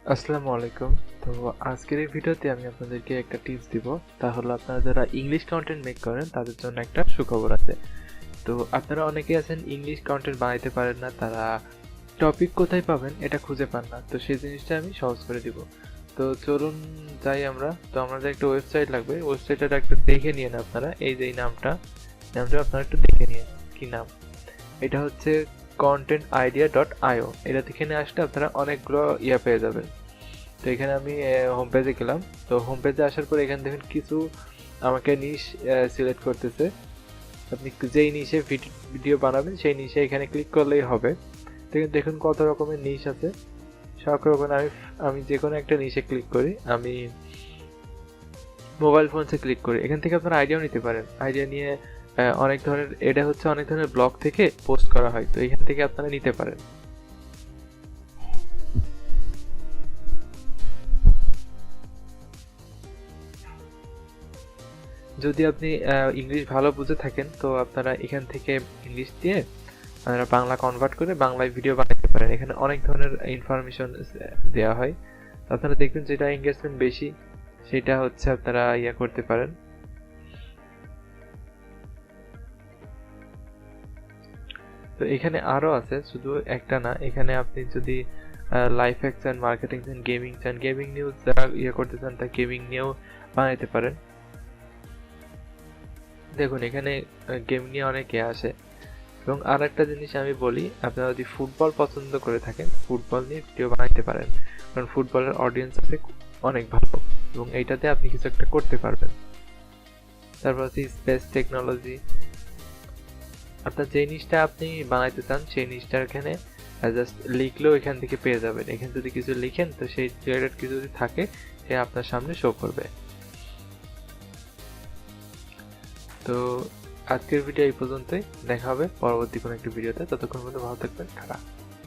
আসসালামু আলাইকুম। তো আজকের এই ভিডিওতে আমি আপনাদেরকে একটা টিপস দিব। তা হলো আপনারা যারা ইংলিশ কন্টেন্ট মেক করেন তাদের জন্য একটা সুখবর আছে। তো আপনারা অনেকেই আছেন ইংলিশ কন্টেন্ট বানাইতে পারেন না, তারা টপিক কোথায় পাবেন এটা খুঁজে পান না। তো সেই জিনিসটা আমি সহজ করে দিব। তো চলুন যাই আমরা। তো আমাদের একটা ওয়েবসাইট লাগবে। ওয়েবসাইটটা একটু দেখে নিয়েন আপনারা। এই যে এই নামটা আপনারা একটু দেখে নিন। কি নাম? এটা হচ্ছে contentidea.io। এটা এখানে আসলে আপনারা অনেকগুলো পেয়ে যাবেন। তো এখানে আমি হোম পেজে গেলাম। তো হোম পেজে আসার পর এখানে দেখুন কিছু আমাকে নিশ সিলেক্ট করতেছে। আপনি যেই নিশে ভিডিও বানাবেন সেই নিশে এখানে ক্লিক করলেই হবে। তো দেখুন কত রকমের নিশ আছে। সব রকমের আমি যে কোনো একটা নিশে ক্লিক করি। আমি মোবাইল ফোনসে ক্লিক করি। এখান থেকে আপনারা আইডিয়াও নিতে পারেন। আইডিয়া নিয়ে অনেক ধরনের ব্লগ থেকে পোস্ট করা হয়। তো এখান থেকে আপনারা নিতে পারেন। যদি আপনি ইংলিশ ভালো বুঝে থাকেন তো আপনারা এখান থেকে ইংলিশ দিয়ে আপনারা বাংলা কনভার্ট করে বাংলায় ভিডিও বানাতে পারেন। এখানে অনেক ধরনের ইনফরমেশন দেওয়া হয়। আপনারা দেখবেন যেটা এঙ্গেজমেন্ট বেশি সেটা হচ্ছে আপনারা করতে পারেন। তো এখানে আরো আছে, শুধু একটা না। এখানে আপনি যদি লাইফ হ্যাক চান, মার্কেটিং চান, গেমিং নিউজ যারা করতে চান তা গেমিং নিয়েও বানাইতে পারেন। দেখুন এখানে গেম নিয়ে অনেকে আসে। এবং আর একটা জিনিস আমি বলি, আপনারা যদি ফুটবল পছন্দ করে থাকেন ফুটবল নিয়ে ভিডিও বানাইতে পারেন, কারণ ফুটবলের অডিয়েন্স আছে অনেক ভালো এবং এইটাতে আপনি কিছু একটা করতে পারবেন। তারপর হচ্ছে স্পেস টেকনোলজি। আপনার যে জিনিসটা আপনি বানাইতে চান সেই জিনিসটা এখানে জাস্ট লিখলেও এখান থেকে পেয়ে যাবেন। এখানে যদি কিছু লিখেন তো সেই রিলেটেড কিছু যদি থাকে সে আপনার সামনে শো করবে। তো আজকের ভিডিও এই পর্যন্তই। দেখা হবে পরবর্তী কোনো একটা ভিডিওতে। ততক্ষণ পর্যন্ত ভালো থাকবেন। টাটা।